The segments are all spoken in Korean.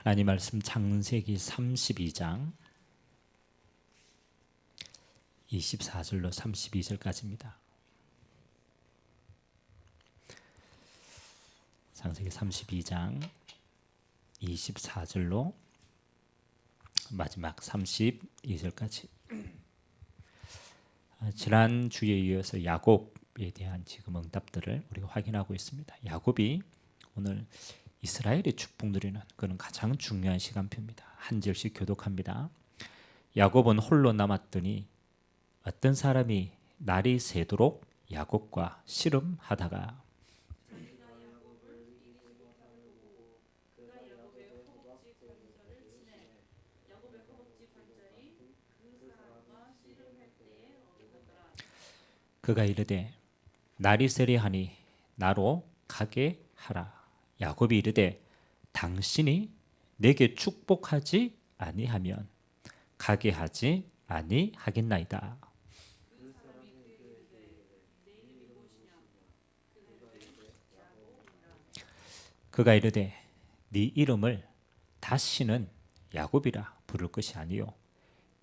하나님 말씀 창세기 32장 24절로 32절까지입니다. 창세기 32장 24절로 마지막 32절까지. 지난 주에 이어서 야곱에 대한 지금 응답들을 우리가 확인하고 있습니다. 야곱이 오늘 이스라엘의 축복 누리는 그런 가장 중요한 시간표입니다. 한 절씩 교독합니다. 야곱은 홀로 남았더니 어떤 사람이 날이 새도록 야곱과 씨름하다가 그가 이르되 날이 세리하니 나로 가게 하라. 야곱이 이르되 당신이 내게 축복하지 아니하면 가게 하지 아니하겠나이다. 그가 이르되 네 이름을 다시는 야곱이라 부를 것이 아니요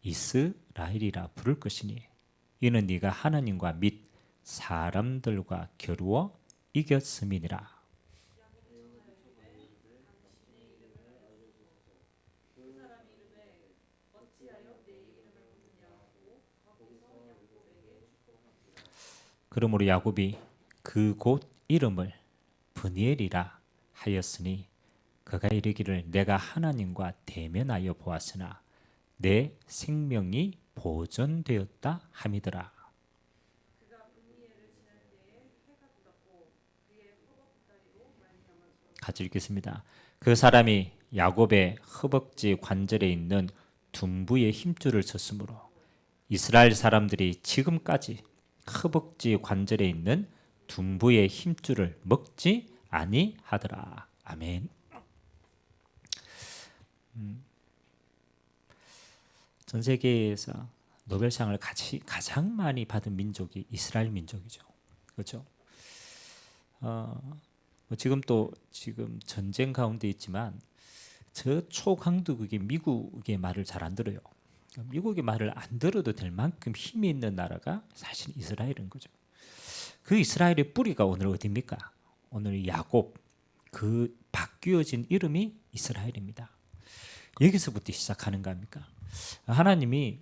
이스라엘이라 부를 것이니 이는 네가 하나님과 및 사람들과 겨루어 이겼음이니라. 그러므로 야곱이 그 곳 이름을 브니엘이라 하였으니 그가 이르기를 내가 하나님과 대면하여 보았으나 내 생명이 보존되었다 함이더라. 같이 읽겠습니다. 그 사람이 야곱의 허벅지 관절에 있는 둔부의 힘줄을 쳤으므로 이스라엘 사람들이 지금까지 허벅지 관절에 있는 둔부의 힘줄을 먹지 아니하더라. 아멘. 전 세계에서 노벨상을 가장 많이 받은 민족이 이스라엘 민족이죠. 그렇죠? 지금 전쟁 가운데 있지만 저 초강도국이 미국의 말을 잘 안 들어요. 미국의 말을 안 들어도 될 만큼 힘이 있는 나라가 사실 이스라엘인 거죠. 그 이스라엘의 뿌리가 오늘 어디입니까? 오늘 야곱, 그 바뀌어진 이름이 이스라엘입니다. 여기서부터 시작하는 겁니까? 하나님이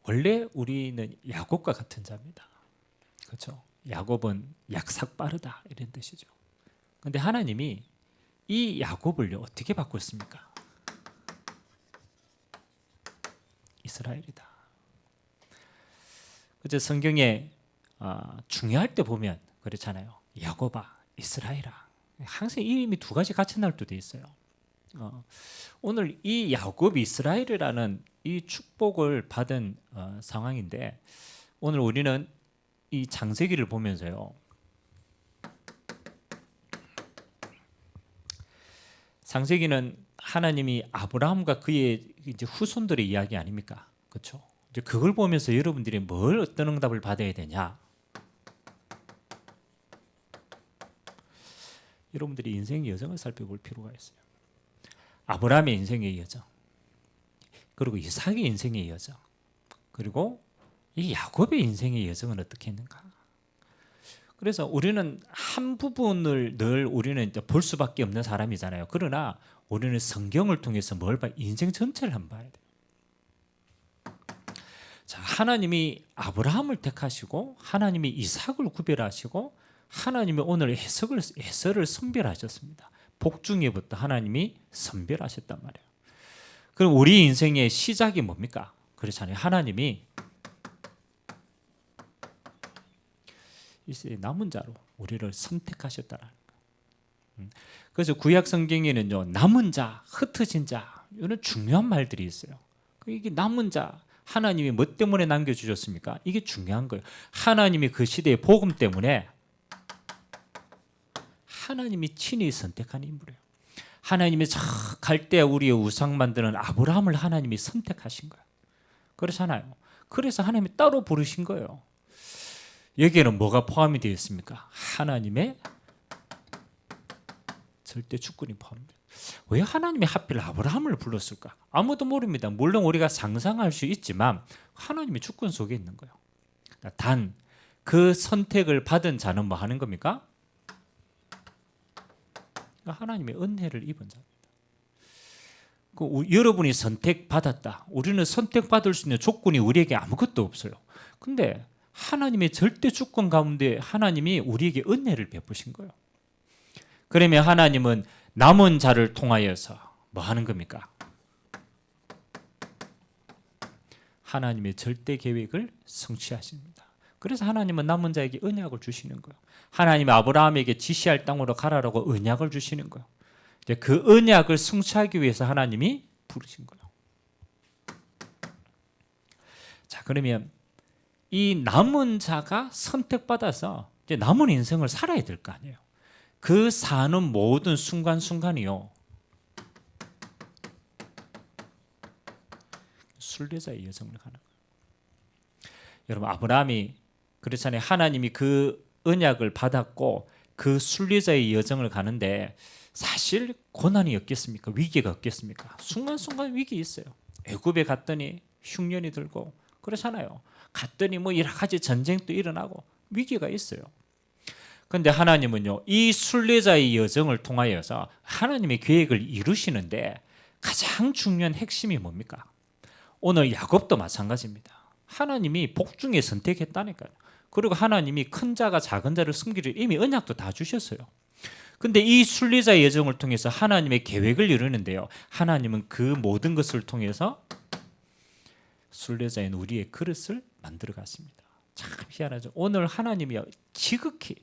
원래 우리는 야곱과 같은 자입니다. 그렇죠? 야곱은 약삭 빠르다 이런 뜻이죠. 그런데 하나님이 이 야곱을 어떻게 바꿨습니까? 이스라엘이다. 그죠? 성경에 중요할 때 보면 그렇잖아요. 야곱아, 이스라엘아. 항상 이름이 두 가지 같이 나올 때도 있어요. 오늘 이 야곱이 이스라엘이라는 이 축복을 받은 상황인데 오늘 우리는 이 창세기를 보면서요. 창세기는 하나님이 아브라함과 그의 이제 후손들의 이야기 아닙니까? 그렇죠? 이제 그걸 보면서 여러분들이 어떤 응답을 받아야 되냐? 여러분들이 인생의 여정을 살펴볼 필요가 있어요. 아브라함의 인생의 여정, 그리고 이삭의 인생의 여정, 그리고 이 야곱의 인생의 여정은 어떻게 했는가? 그래서 우리는 한 부분을 늘 우리는 볼 수밖에 없는 사람이잖아요. 그러나 우리는 성경을 통해서 뭘 봐? 인생 전체를 한번 봐야 돼요. 자, 하나님이 아브라함을 택하시고 하나님이 이삭을 구별하시고 하나님이 오늘 에서를 선별하셨습니다. 복중에부터 하나님이 선별하셨단 말이에요. 그럼 우리 인생의 시작이 뭡니까? 그렇잖아요. 하나님이 이 남은 자로 우리를 선택하셨다는 거예요. 그래서 구약 성경에는요, 남은 자, 흩어진 자 이런 중요한 말들이 있어요. 이게 남은 자 하나님이 뭐 때문에 남겨주셨습니까? 이게 중요한 거예요. 하나님이 그 시대의 복음 때문에 하나님이 친히 선택한 인물이에요. 하나님이 저 갈대아 우리의 우상 만드는 아브라함을 하나님이 선택하신 거예요. 그렇잖아요. 그래서 하나님이 따로 부르신 거예요. 여기에는 뭐가 포함이 되어 있습니까? 하나님의 절대 주권이 포함돼요. 왜 하나님이 하필 아브라함을 불렀을까? 아무도 모릅니다. 물론 우리가 상상할 수 있지만 하나님의 주권 속에 있는 거예요. 단 그 선택을 받은 자는 뭐 하는 겁니까? 하나님의 은혜를 입은 자입니다. 여러분이 선택받았다. 우리는 선택받을 수 있는 조건이 우리에게 아무것도 없어요. 근데 하나님의 절대 주권 가운데 하나님이 우리에게 은혜를 베푸신 거예요. 그러면 하나님은 남은 자를 통하여서 뭐 하는 겁니까? 하나님의 절대 계획을 성취하십니다. 그래서 하나님은 남은 자에게 언약을 주시는 거예요. 하나님이 아브라함에게 지시할 땅으로 가라라고 언약을 주시는 거예요. 그 언약을 성취하기 위해서 하나님이 부르신 거예요. 자, 그러면 이 남은 자가 선택받아서 이제 남은 인생을 살아야 될 거 아니에요. 그 사는 모든 순간순간이요, 순례자의 여정을 가는 거예요. 여러분, 아브라함이 그렇잖아요. 하나님이 그 언약을 받았고 그 순례자의 여정을 가는데 사실 고난이 없겠습니까? 위기가 없겠습니까? 순간순간 위기 있어요. 애굽에 갔더니 흉년이 들고 그렇잖아요. 갔더니 뭐 여러 가지 전쟁도 일어나고 위기가 있어요. 그런데 하나님은요, 이 순례자의 여정을 통하여서 하나님의 계획을 이루시는데 가장 중요한 핵심이 뭡니까? 오늘 야곱도 마찬가지입니다. 하나님이 복중에 선택했다니까요. 그리고 하나님이 큰 자가 작은 자를 섬기려 이미 언약도 다 주셨어요. 근데 이 순례자의 여정을 통해서 하나님의 계획을 이루는데요, 하나님은 그 모든 것을 통해서 순례자인 우리의 그릇을 만들어 갔습니다. 참 희한하죠. 오늘 하나님이 지극히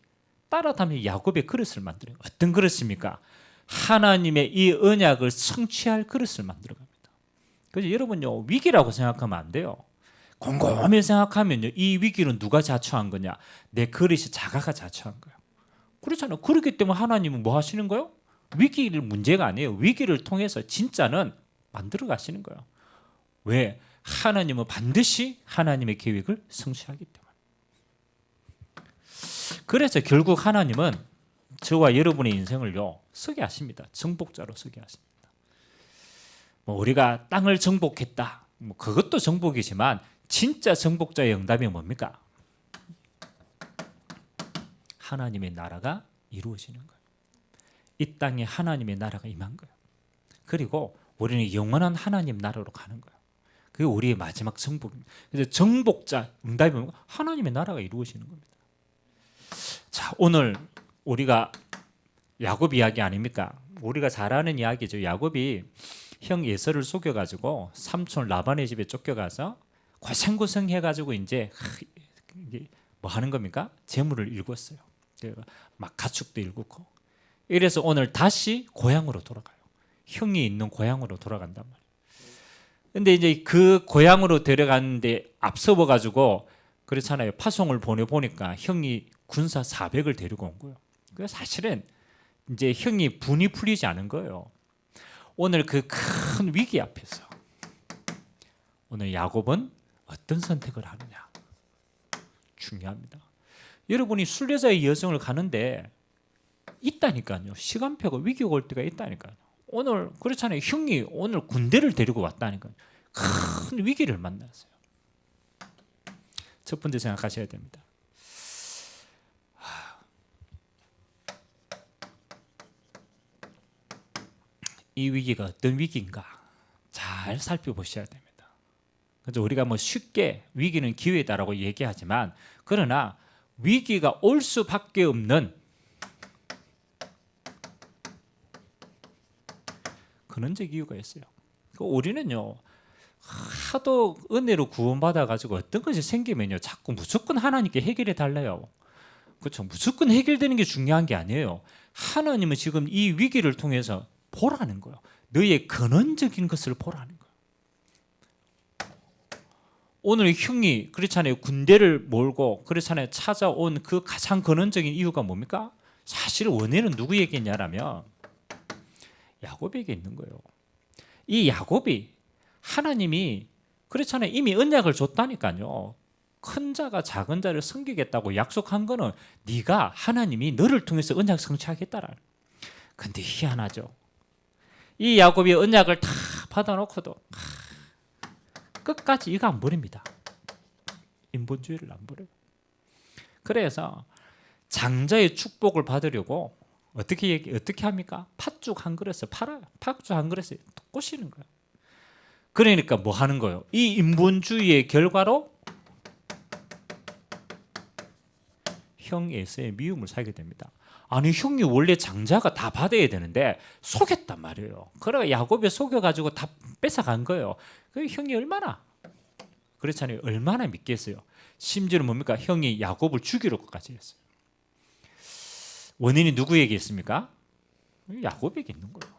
따라다니는 야곱의 그릇을 만들어요. 어떤 그릇입니까? 하나님의 이 언약을 성취할 그릇을 만들어 갑니다. 그래서 여러분요, 위기라고 생각하면 안 돼요. 곰곰이 생각하면요, 이 위기는 누가 자초한 거냐? 내 그릇이 자가가 자초한 거예요. 그렇잖아요. 그렇기 때문에 하나님은 뭐 하시는 거예요? 위기를 문제가 아니에요. 위기를 통해서 진짜는 만들어 가시는 거예요. 왜? 하나님은 반드시 하나님의 계획을 성취하기 때문에. 그래서 결국 하나님은 저와 여러분의 인생을요, 서게 하십니다. 정복자로 서게 하십니다. 뭐 우리가 땅을 정복했다, 뭐 그것도 정복이지만 진짜 정복자의 응답이 뭡니까? 하나님의 나라가 이루어지는 거예요. 이 땅에 하나님의 나라가 임한 거예요. 그리고 우리는 영원한 하나님 나라로 가는 거예요. 그게 우리의 마지막 정복입니다. 그래서 정복자 응답이 뭡니까? 하나님의 나라가 이루어지는 겁니다. 자, 오늘 우리가 야곱 이야기 아닙니까? 우리가 잘 아는 이야기죠. 야곱이 형 에서를 속여가지고 삼촌 라반의 집에 쫓겨가서 고생고생 해가지고 이제 뭐 하는 겁니까? 재물을 일궜어요. 막 가축도 일구고. 이래서 오늘 다시 고향으로 돌아가요. 형이 있는 고향으로 돌아간단 말이에요. 근데 이제 그 고향으로 데려가는데 앞서워 가지고 그렇잖아요. 파송을 보내보니까 형이 군사 400을 데리고 온 거예요. 그래서 사실은 이제 형이 분이 풀리지 않은 거예요. 오늘 그 큰 위기 앞에서 오늘 야곱은 어떤 선택을 하느냐, 중요합니다. 여러분이 순례자의 여정을 가는데 있다니까요. 시간표가 위기가 올 때가 있다니까요. 오늘 그렇잖아요. 형이 오늘 군대를 데리고 왔다니까요. 큰 위기를 만났어요. 첫 번째 생각하셔야 됩니다. 이 위기가 어떤 위기인가 잘 살펴보셔야 됩니다. 그래서 우리가 뭐 쉽게 위기는 기회다라고 얘기하지만, 그러나 위기가 올 수밖에 없는 근원적 이유가 있어요. 우리는요, 하도 은혜로 구원받아가지고 어떤 것이 생기면요, 자꾸 무조건 하나님께 해결해 달래요. 그렇죠? 무조건 해결되는 게 중요한 게 아니에요. 하나님은 지금 이 위기를 통해서 보라는 거예요. 너의 근원적인 것을 보라는 거예요. 오늘 형이 그렇잖아요. 군대를 몰고 그렇잖아요. 찾아온 그 가장 근원적인 이유가 뭡니까? 사실 원인은 누구에게 있냐라면 야곱에게 있는 거예요. 이 야곱이 하나님이 그렇잖아요. 이미 언약을 줬다니까요. 큰 자가 작은 자를 섬기겠다고 약속한 거는 네가 하나님이 너를 통해서 언약 성취하겠다라는. 근데 희한하죠. 이 야곱이 언약을 다 받아놓고도 끝까지 이거 안 버립니다. 인본주의를 안 버려요. 그래서 장자의 축복을 받으려고 어떻게 합니까? 팥죽 한 그릇을 팔아요. 팥죽 한 그릇을 꼬시는 거예요. 그러니까 뭐 하는 거예요? 이 인본주의의 결과로 형 에서의 미움을 사게 됩니다. 아니 형이 원래 장자가 다 받아야 되는데 속였단 말이에요. 그래 야곱이 속여가지고 다 뺏어간 거예요. 그 형이 얼마나 그렇잖아요. 얼마나 믿겠어요. 심지어는 뭡니까? 형이 야곱을 죽이려고까지 했어요. 원인이 누구에게 있습니까? 야곱에게 있는 거예요.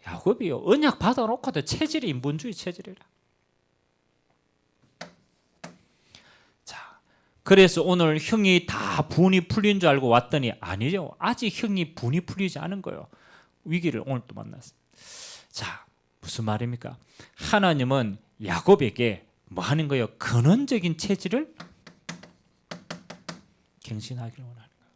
야곱이요. 언약 받아놓고도 체질이 인본주의 체질이라. 자, 그래서 오늘 형이 다 분이 풀린 줄 알고 왔더니 아니죠. 아직 형이 분이 풀리지 않은 거예요. 위기를 오늘 또 만났어요. 자, 무슨 말입니까? 하나님은 야곱에게 뭐 하는 거예요? 근원적인 체질을 갱신하기를 원하는 거예요.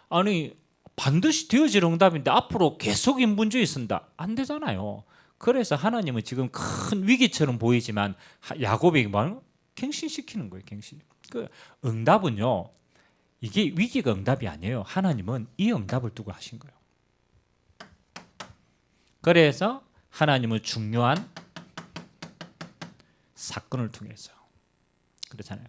아니 반드시 되어질 응답인데 앞으로 계속 인본주의 쓴다. 안 되잖아요. 그래서 하나님은 지금 큰 위기처럼 보이지만 야곱에게 뭐 갱신시키는 거예요. 갱신. 그 응답은요. 이게 위기가 응답이 아니에요. 하나님은 이 응답을 두고 하신 거예요. 그래서 하나님은 중요한 사건을 통해서 그렇잖아요.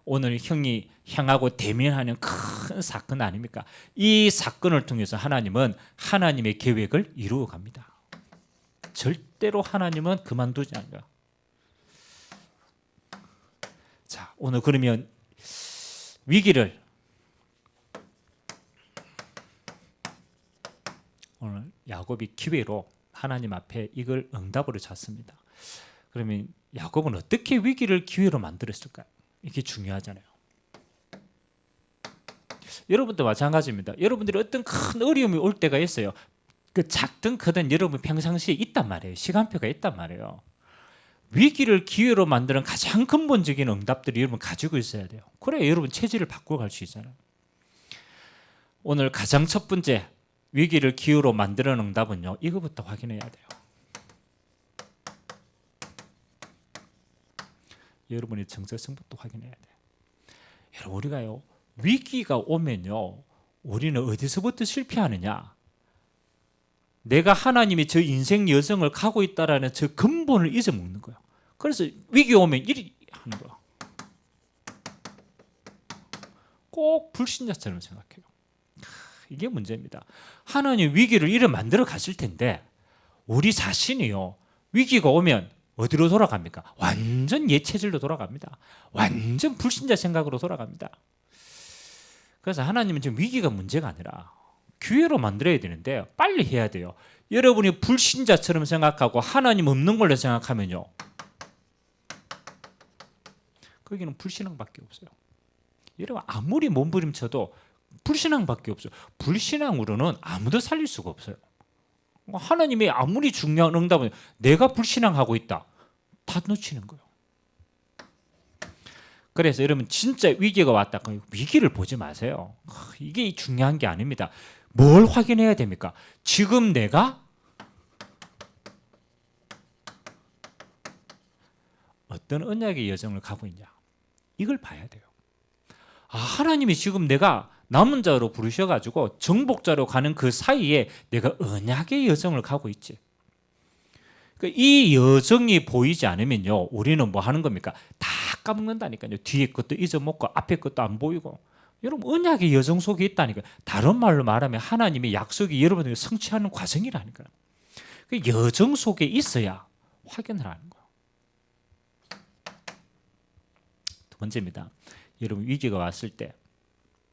오늘 형이 향하고 대면하는 큰 사건 아닙니까? 이 사건을 통해서 하나님은 하나님의 계획을 이루어 갑니다. 절대로 하나님은 그만두지 않아요. 자, 오늘 그러면 위기를 오늘 야곱이 기회로 하나님 앞에 이걸 응답으로 잤습니다. 그러면 야곱은 어떻게 위기를 기회로 만들었을까요? 이게 중요하잖아요. 여러분도 마찬가지입니다. 여러분들이 어떤 큰 어려움이 올 때가 있어요. 그 작든 크든 여러분 평상시에 있단 말이에요. 시간표가 있단 말이에요. 위기를 기회로 만드는 가장 근본적인 응답들이 여러분 가지고 있어야 돼요. 그래야 여러분 체질을 바꾸어 갈 수 있잖아요. 오늘 가장 첫 번째 위기를 기회로 만드는 응답은요. 이거부터 확인해야 돼요. 여러분의 정체성부터 확인해야 돼요. 여러분 우리가요. 위기가 오면요. 우리는 어디서부터 실패하느냐? 내가 하나님이 저 인생 여정을 가고 있다라는 저 근본을 잊어먹는 거예요. 그래서 위기 오면 이리 하는 거야. 꼭 불신자처럼 생각해요. 이게 문제입니다. 하나님 위기를 이래 만들어 가실 텐데 우리 자신이요. 위기가 오면 어디로 돌아갑니까? 완전 예체질로 돌아갑니다. 완전 불신자 생각으로 돌아갑니다. 그래서 하나님은 지금 위기가 문제가 아니라 기회로 만들어야 되는데 빨리 해야 돼요. 여러분이 불신자처럼 생각하고 하나님 없는 걸로 생각하면요. 거기는 불신앙밖에 없어요. 여러분 아무리 몸부림쳐도 불신앙밖에 없어요. 불신앙으로는 아무도 살릴 수가 없어요. 하나님이 아무리 중요한 응답은 내가 불신앙하고 있다. 다 놓치는 거예요. 그래서 여러분 진짜 위기가 왔다. 위기를 보지 마세요. 이게 중요한 게 아닙니다. 뭘 확인해야 됩니까? 지금 내가 어떤 언약의 여정을 가고 있냐. 이걸 봐야 돼요. 아, 하나님이 지금 내가 남은 자로 부르셔가지고 정복자로 가는 그 사이에 내가 언약의 여정을 가고 있지. 이 여정이 보이지 않으면요, 우리는 뭐 하는 겁니까? 다 까먹는다니까요. 뒤에 것도 잊어먹고 앞에 것도 안 보이고. 여러분 언약의 여정 속에 있다니까요. 다른 말로 말하면 하나님의 약속이 여러분에게 성취하는 과정이라니까요. 그 여정 속에 있어야 확인을 하는 거예요. 두 번째입니다. 여러분 위기가 왔을 때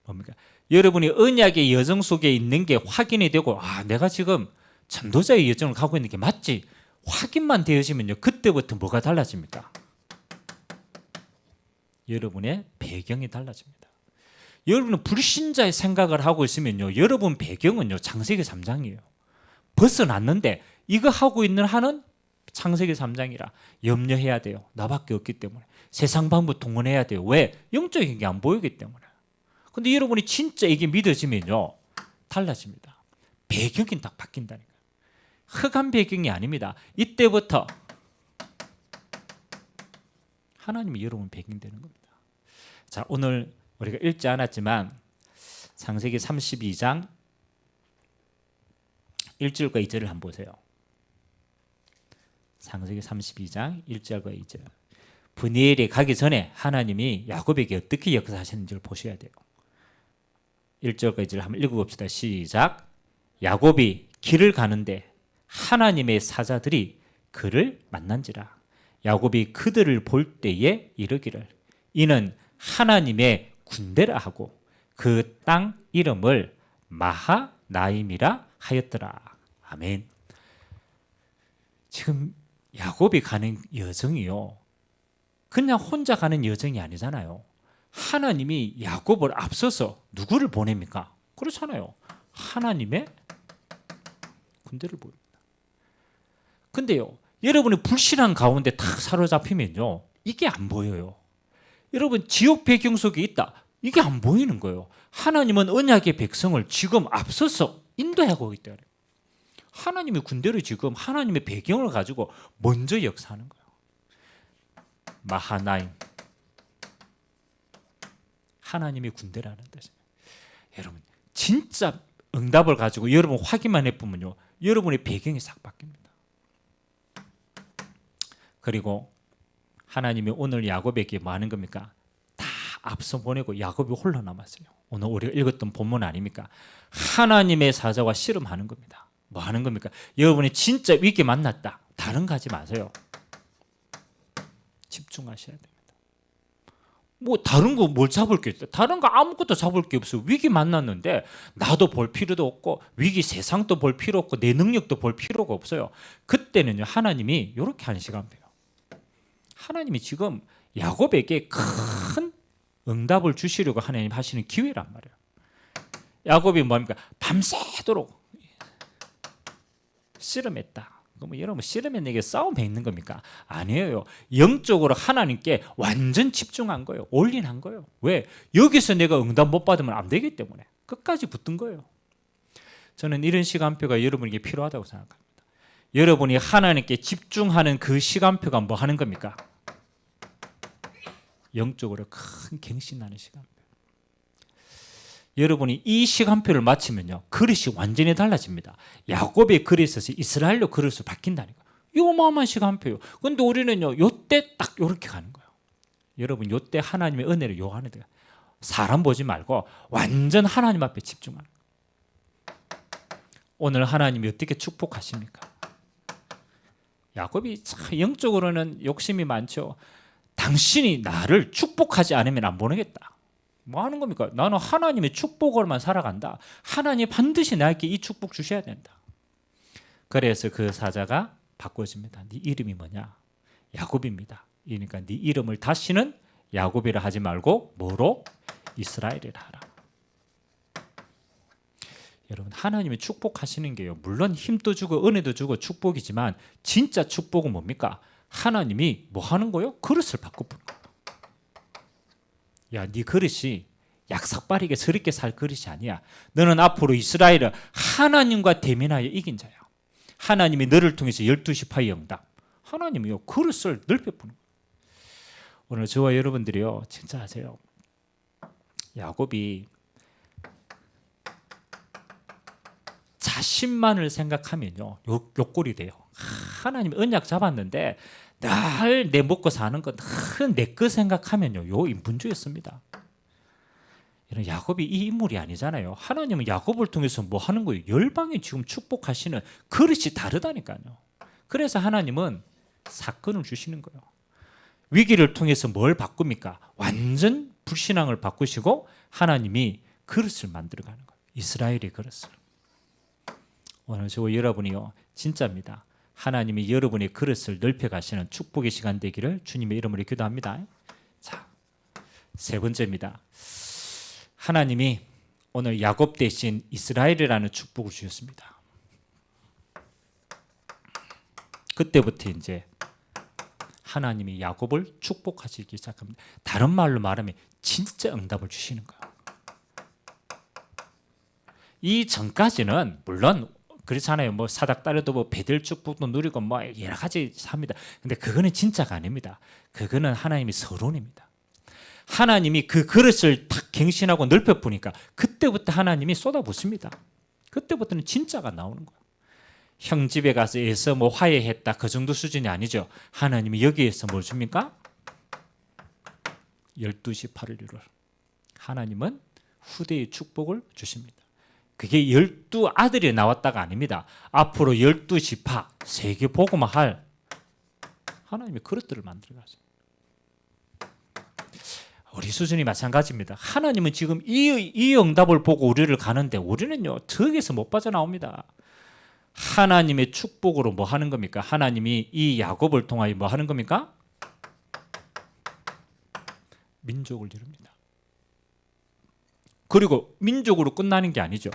뭡니까? 여러분이 언약의 여정 속에 있는 게 확인이 되고 아 내가 지금 전도자의 여정을 가고 있는 게 맞지? 확인만 되어지면요. 그때부터 뭐가 달라집니까? 여러분의 배경이 달라집니다. 여러분은 불신자의 생각을 하고 있으면요. 여러분 배경은요. 창세기 3장이에요. 벗어났는데 이거 하고 있는 한은 창세기 3장이라 염려해야 돼요. 나밖에 없기 때문에. 세상 방법 동원해야 돼요. 왜? 영적인 게 안 보이기 때문에. 근데 여러분이 진짜 이게 믿어지면요, 달라집니다. 배경이 딱 바뀐다니까요. 흑암 배경이 아닙니다. 이때부터 하나님이 여러분 배경이 되는 겁니다. 자, 오늘 우리가 읽지 않았지만 창세기 32장 1절과 2절을 한번 보세요. 창세기 32장 1절과 2절. 브니엘이 가기 전에 하나님이 야곱에게 어떻게 역사하셨는지를 보셔야 돼요. 1절과 2절 한번 읽어봅시다. 시작. 야곱이 길을 가는데 하나님의 사자들이 그를 만난지라. 야곱이 그들을 볼 때에 이르기를 이는 하나님의 군대라 하고 그 땅 이름을 마하나임이라 하였더라. 아멘. 지금 야곱이 가는 여정이요, 그냥 혼자 가는 여정이 아니잖아요. 하나님이 야곱을 앞서서 누구를 보냅니까? 그렇잖아요. 하나님의 군대를 보입니다. 근데요, 여러분이 불신앙 가운데 탁 사로잡히면요, 이게 안 보여요. 여러분, 지옥 배경 속에 있다, 이게 안 보이는 거예요. 하나님은 언약의 백성을 지금 앞서서 인도하고 있기 때문에 하나님의 군대를 지금 하나님의 배경을 가지고 먼저 역사하는 거예요. 마하나임, 하나님의 군대라는 뜻이에요. 여러분, 진짜 응답을 가지고 여러분 확인만 해보면요, 여러분의 배경이 싹 바뀝니다. 그리고 하나님이 오늘 야곱에게 뭐 하는 겁니까? 다 앞서 보내고 야곱이 홀로 남았어요. 오늘 우리가 읽었던 본문 아닙니까? 하나님의 사자와 씨름하는 겁니다. 뭐 하는 겁니까? 여러분이 진짜 위기 만났다, 다른 거 하지 마세요. 집중하셔야 됩니다. 뭐 다른 거 뭘 잡을 게 있어요? 다른 거 아무것도 잡을 게 없어요. 위기 만났는데 나도 볼 필요도 없고 위기 세상도 볼 필요 없고 내 능력도 볼 필요가 없어요. 그때는요, 하나님이 이렇게 하는 시간표예요. 하나님이 지금 야곱에게 큰 응답을 주시려고 하나님 하시는 기회란 말이에요. 야곱이 뭡니까? 밤새도록 씨름했다. 그럼 여러분, 씨름했는 게 싸움에 있는 겁니까? 아니에요. 영적으로 하나님께 완전 집중한 거예요. 올인한 거예요. 왜? 여기서 내가 응답 못 받으면 안 되기 때문에 끝까지 붙은 거예요. 저는 이런 시간표가 여러분에게 필요하다고 생각합니다. 여러분이 하나님께 집중하는 그 시간표가 뭐 하는 겁니까? 영적으로 큰 갱신하는 시간표. 여러분이 이 시간표를 맞추면요, 그릇이 완전히 달라집니다. 야곱의 그릇에서 이스라엘로 그릇으로 바뀐다니까. 이 어마어마한 시간표예요. 그런데 우리는요, 요때 딱 요렇게 가는 거예요. 여러분, 요때 하나님의 은혜를 요하는 데가 사람 보지 말고 완전 하나님 앞에 집중하는 거예요. 오늘 하나님이 어떻게 축복하십니까? 야곱이 참 영적으로는 욕심이 많죠. 당신이 나를 축복하지 않으면 안 보내겠다. 뭐 하는 겁니까? 나는 하나님의 축복으로만 살아간다. 하나님 반드시 나에게 이 축복 주셔야 된다. 그래서 그 사자가 바꿔집니다. 네 이름이 뭐냐? 야곱입니다. 그러니까 네 이름을 다시는 야곱이라 하지 말고 뭐로? 이스라엘이라 하라. 여러분, 하나님이 축복하시는 게요, 물론 힘도 주고 은혜도 주고 축복이지만 진짜 축복은 뭡니까? 하나님이 뭐 하는 거요? 그릇을 바꿔보는 거예요. 야, 네 그릇이 약삭빠르게 저렇게 살 그릇이 아니야. 너는 앞으로 이스라엘을 하나님과 대면하여 이긴 자야. 하나님이 너를 통해서 12시파의 응답, 하나님이요, 그릇을 넓혀보는 거예요. 오늘 저와 여러분들이요, 진짜 아세요, 야곱이 자신만을 생각하면요, 욕골이 돼요. 하나님 언약 잡았는데 날 내 먹고 사는 건 내 거 생각하면요, 요 인분주였습니다. 이런 야곱이 이 인물이 아니잖아요. 하나님은 야곱을 통해서 뭐 하는 거예요? 열방에 지금 축복하시는 그릇이 다르다니까요. 그래서 하나님은 사건을 주시는 거예요. 위기를 통해서 뭘 바꿉니까? 완전 불신앙을 바꾸시고 하나님이 그릇을 만들어가는 거예요. 이스라엘의 그릇을. 오늘 저와 여러분이요, 진짜입니다. 하나님이 여러분의 그릇을 넓혀가시는 축복의 시간 되기를 주님의 이름으로 기도합니다. 자, 세 번째입니다. 하나님이 오늘 야곱 대신 이스라엘이라는 축복을 주셨습니다. 그때부터 이제 하나님이 야곱을 축복하시기 시작합니다. 다른 말로 말하면 진짜 응답을 주시는 거예요. 이 전까지는 물론 그렇잖아요. 뭐 사닥다리도 뭐 배들 축복도 누리고 뭐 여러 가지 합니다. 근데 그거는 진짜가 아닙니다. 그거는 하나님의 서론입니다. 하나님이 그 그릇을 탁 갱신하고 넓혀 보니까 그때부터 하나님이 쏟아붓습니다. 그때부터는 진짜가 나오는 거예요. 형 집에 가서 해서 뭐 화해했다 그 정도 수준이 아니죠. 하나님이 여기에서 뭘 줍니까? 12시 8일을 하나님은 후대의 축복을 주십니다. 그게 12아들이 나왔다가 아닙니다. 앞으로 12지파 세계 복음화 할 하나님의 그릇들을 만들어 가세요. 우리 수준이 마찬가지입니다. 하나님은 지금 이 응답을 보고 우리를 가는데 우리는요 저기서 못 빠져나옵니다. 하나님의 축복으로 뭐 하는 겁니까? 하나님이 이 야곱을 통하여 뭐 하는 겁니까? 민족을 이룹니다. 그리고 민족으로 끝나는 게 아니죠.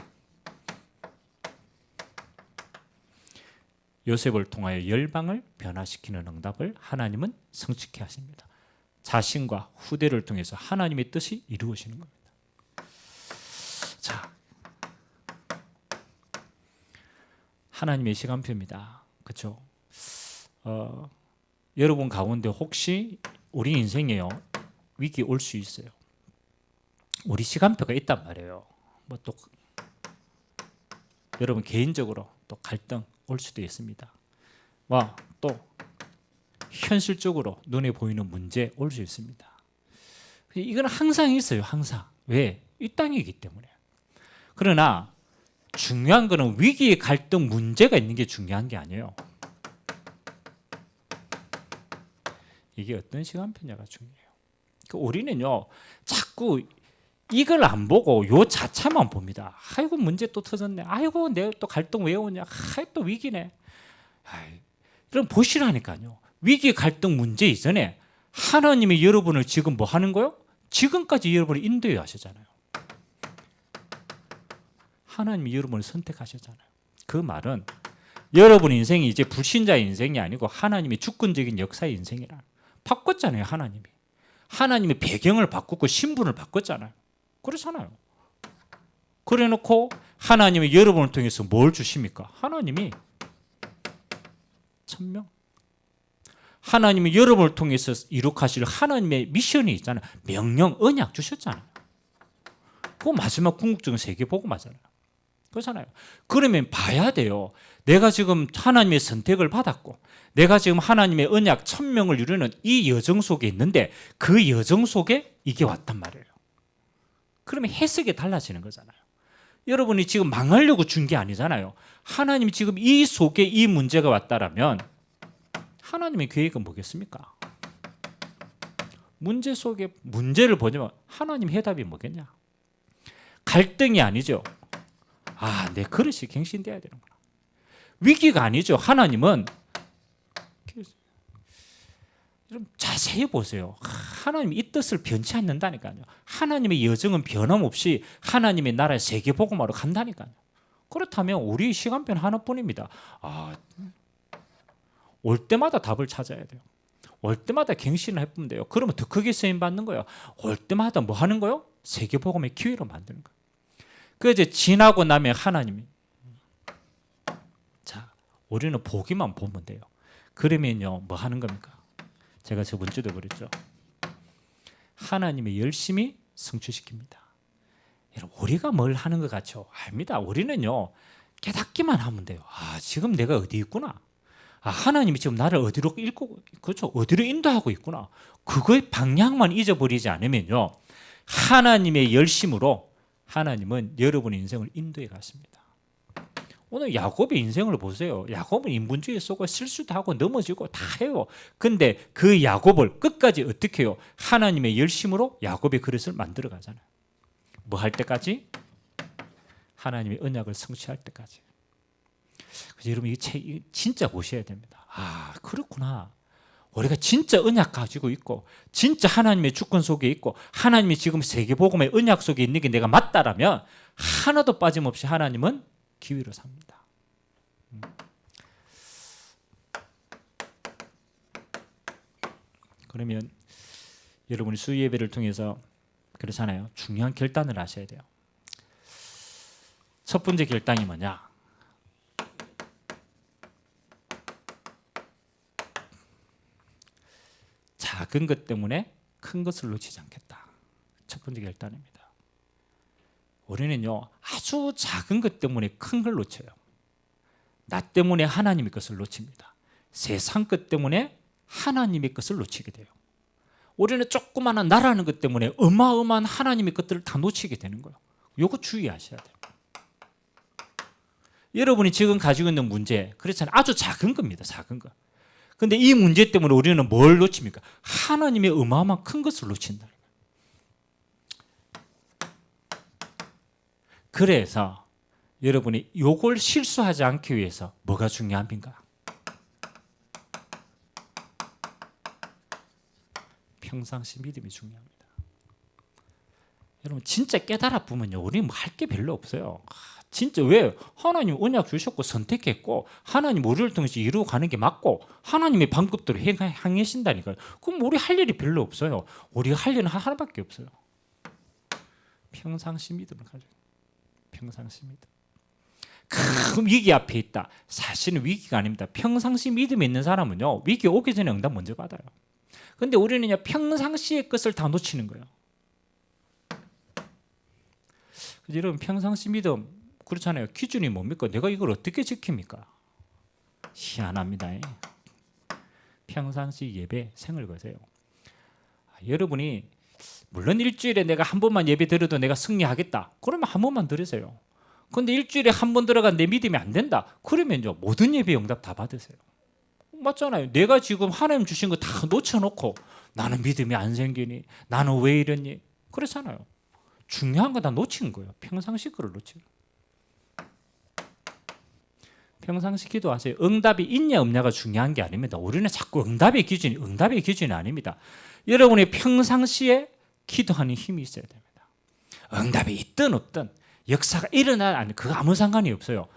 요셉을 통하여 열방을 변화시키는 응답을 하나님은 성취케 하십니다. 자신과 후대를 통해서 하나님의 뜻이 이루어지는 겁니다. 자, 하나님의 시간표입니다. 그렇죠? 여러분 가운데 혹시 우리 인생에요 위기 올 수 있어요. 우리 시간표가 있단 말이에요. 뭐 또 여러분 개인적으로 또 갈등 올 수도 있습니다. 와, 또 현실적으로 눈에 보이는 문제 올 수 있습니다. 이건 항상 있어요. 항상. 왜? 이 땅이기 때문에. 그러나 중요한 거는 위기, 갈등, 문제가 있는 게 중요한 게 아니에요. 이게 어떤 시간표냐가 중요해요. 우리는요 자꾸 이걸 안 보고 요 자체만 봅니다. 아이고 문제 또 터졌네. 아이고 내가 또 갈등 왜 오냐. 아이고 또 위기네. 그럼 보시라니까요. 위기, 갈등, 문제 이전에 하나님이 여러분을 지금 뭐 하는 거요? 지금까지 여러분을 인도해 하셨잖아요. 하나님이 여러분을 선택하셨잖아요. 그 말은 여러분 인생이 이제 불신자의 인생이 아니고 하나님의 주권적인 역사의 인생이라 바꿨잖아요. 하나님이. 하나님의 배경을 바꾸고 신분을 바꿨잖아요. 그렇잖아요. 그래 놓고 하나님이 여러분을 통해서 뭘 주십니까? 하나님이 천명. 하나님이 여러분을 통해서 이룩하실 하나님의 미션이 있잖아요. 명령, 언약 주셨잖아요. 그 마지막 궁극적인 세계 복음하잖아요. 그렇잖아요. 그러면 봐야 돼요. 내가 지금 하나님의 선택을 받았고 내가 지금 하나님의 언약 천명을 이루는 이 여정 속에 있는데 그 여정 속에 이게 왔단 말이에요. 그러면 해석이 달라지는 거잖아요. 여러분이 지금 망하려고 준 게 아니잖아요. 하나님이 지금 이 속에 이 문제가 왔다라면 하나님의 계획은 뭐겠습니까? 문제 속에 문제를 보냐면 하나님 해답이 뭐겠냐? 갈등이 아니죠. 아, 내 그릇이 갱신돼야 되는구나. 위기가 아니죠. 하나님은 좀 자세히 보세요. 하나님이 이 뜻을 변치 않는다니까요. 하나님의 여정은 변함없이 하나님의 나라의 세계 복음화로 간다니까요. 그렇다면 우리 시간표는 하나뿐입니다. 올 때마다 답을 찾아야 돼요. 올 때마다 갱신을 해보면 돼요. 그러면 더 크게 쓰임 받는 거예요. 올 때마다 뭐 하는 거예요? 세계 복음의 기회로 만드는 거예요. 그 이제 지나고 나면 하나님이 자, 우리는 보기만 보면 돼요. 그러면요 뭐 하는 겁니까? 제가 저번 주도 그랬죠. 하나님이 열심히 성취시킵니다. 여러분 우리가 뭘 하는 것 같죠? 아닙니다. 우리는요 깨닫기만 하면 돼요. 지금 내가 어디 있구나. 하나님이 지금 나를 어디로 읽고 그렇죠? 어디로 인도하고 있구나. 그거의 방향만 잊어버리지 않으면요 하나님의 열심으로 하나님은 여러분의 인생을 인도해 갔습니다. 오늘 야곱의 인생을 보세요. 야곱은 인본주의에 속아 실수도 하고 넘어지고 다 해요. 근데 그 야곱을 끝까지 어떻게 해요? 하나님의 열심으로 야곱의 그릇을 만들어 가잖아요. 뭐 할 때까지? 하나님의 언약을 성취할 때까지. 그래서 여러분 이 책 진짜 보셔야 됩니다. 그렇구나. 우리가 진짜 언약 가지고 있고 진짜 하나님의 주권 속에 있고 하나님이 지금 세계복음의 언약 속에 있는 게 내가 맞다라면 하나도 빠짐없이 하나님은 기회로 삽니다. 그러면 여러분이 수요 예배를 통해서 그렇잖아요. 중요한 결단을 하셔야 돼요. 첫 번째 결단이 뭐냐? 작은 것 때문에 큰 것을 놓치지 않겠다. 첫 번째 결단입니다. 우리는요, 아주 작은 것 때문에 큰 걸 놓쳐요. 나 때문에 하나님의 것을 놓칩니다. 세상 것 때문에 하나님의 것을 놓치게 돼요. 우리는 조그마한 나라는 것 때문에 어마어마한 하나님의 것들을 다 놓치게 되는 거예요. 이거 주의하셔야 돼요. 여러분이 지금 가지고 있는 문제, 그렇잖아요. 아주 작은 겁니다. 작은 거. 근데 이 문제 때문에 우리는 뭘 놓칩니까? 하나님의 어마어마한 큰 것을 놓친다. 그래서 여러분이 이걸 실수하지 않기 위해서 뭐가 중요합니까? 평상시 믿음이 중요합니다. 여러분 진짜 깨달아 보면요, 우리는 뭐 할 게 별로 없어요. 진짜 왜? 하나님 언약 주셨고 선택했고 하나님 우리를 통해서 이루어 가는 게 맞고 하나님의 방법대로 행하신다니까요. 그럼 우리 할 일이 별로 없어요. 우리가 할 일은 하나밖에 없어요. 평상시 믿음을 가져요. 평상시 믿음. 큰 위기 앞에 있다. 사실은 위기가 아닙니다. 평상시 믿음이 있는 사람은요, 위기 오기 전에 응답 먼저 받아요. 근데 우리는요, 평상시의 것을 다 놓치는 거예요. 여러분 평상시 믿음 그렇잖아요. 기준이 뭡니까? 내가 이걸 어떻게 지킵니까? 희한합니다. 평상시 예배 생을 거세요. 여러분이 물론 일주일에 내가 한 번만 예배 드려도 내가 승리하겠다. 그러면 한 번만 드리세요. 근데 일주일에 한 번 들어간 내 믿음이 안 된다. 그러면요, 모든 예배 응답 다 받으세요. 맞잖아요. 내가 지금 하나님 주신 거 다 놓쳐놓고 나는 믿음이 안 생기니, 나는 왜 이러니, 그렇잖아요. 중요한 거 다 놓친 거예요. 평상시 거를 놓치고. 평상시 기도하세요. 응답이 있냐 없냐가 중요한 게 아닙니다. 우리는 자꾸 응답의 기준이 아닙니다. 여러분의 평상시에 기도하는 힘이 있어야 됩니다. 응답이 있든 없든 역사가 일어나 아니 그거 아무 상관이 없어요.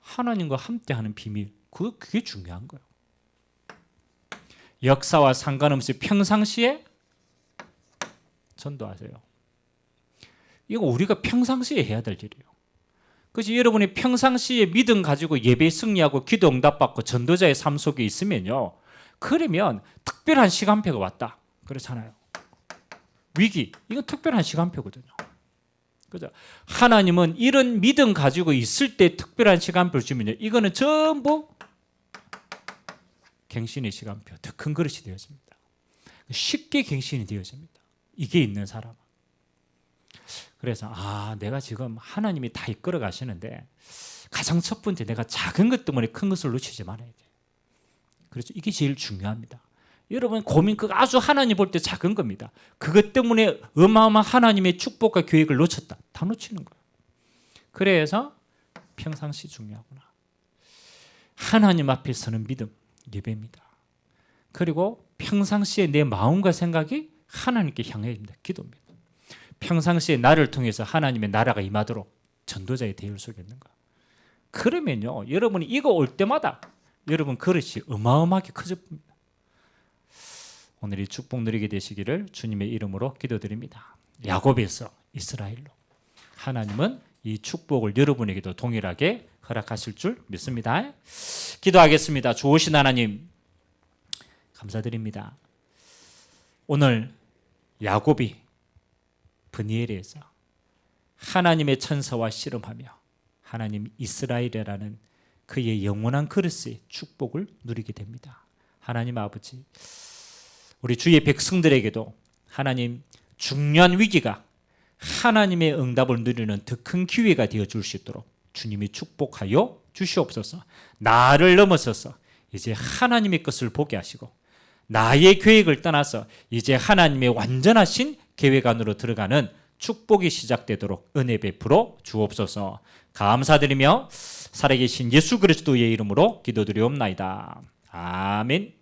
하나님과 함께하는 비밀, 그게 중요한 거예요. 역사와 상관없이 평상시에 전도하세요. 이거 우리가 평상시에 해야 될 일이에요. 그래서 여러분이 평상시에 믿음 가지고 예배 승리하고 기도 응답받고 전도자의 삶 속에 있으면요, 그러면 특별한 시간표가 왔다. 그렇잖아요. 위기, 이건 특별한 시간표거든요. 그죠? 하나님은 이런 믿음 가지고 있을 때 특별한 시간표를 주면요, 이거는 전부 갱신의 시간표, 더 큰 그릇이 되어집니다. 쉽게 갱신이 되어집니다. 이게 있는 사람은. 그래서 내가 지금 하나님이 다 이끌어 가시는데 가장 첫 번째 내가 작은 것 때문에 큰 것을 놓치지 말아야 돼요. 그렇죠? 이게 제일 중요합니다. 여러분 고민 그거 아주 하나님 볼 때 작은 겁니다. 그것 때문에 어마어마한 하나님의 축복과 계획을 놓쳤다. 다 놓치는 거예요. 그래서 평상시 중요하구나. 하나님 앞에 서는 믿음, 예배입니다. 그리고 평상시에 내 마음과 생각이 하나님께 향해야 됩니다. 기도입니다. 평상시에 나를 통해서 하나님의 나라가 임하도록 전도자의 대열 속에 있는 거. 그러면요, 여러분이 이거 올 때마다 여러분 그릇이 어마어마하게 커집니다. 오늘 이 축복 누리게 되시기를 주님의 이름으로 기도드립니다. 야곱에서 이스라엘로 하나님은 이 축복을 여러분에게도 동일하게 허락하실 줄 믿습니다. 기도하겠습니다. 좋으신 하나님 감사드립니다. 오늘 야곱이 브니엘에서 하나님의 천사와 씨름하며 하나님 이스라엘이라는 그의 영원한 그릇의 축복을 누리게 됩니다. 하나님 아버지, 우리 주의 백성들에게도 하나님 중요한 위기가 하나님의 응답을 누리는 더 큰 기회가 되어 줄 수 있도록 주님이 축복하여 주시옵소서. 나를 넘어서서 이제 하나님의 것을 보게 하시고 나의 계획을 떠나서 이제 하나님의 완전하신 계획 안으로 들어가는 축복이 시작되도록 은혜 베풀어 주옵소서. 감사드리며 살아계신 예수 그리스도의 이름으로 기도드리옵나이다. 아멘.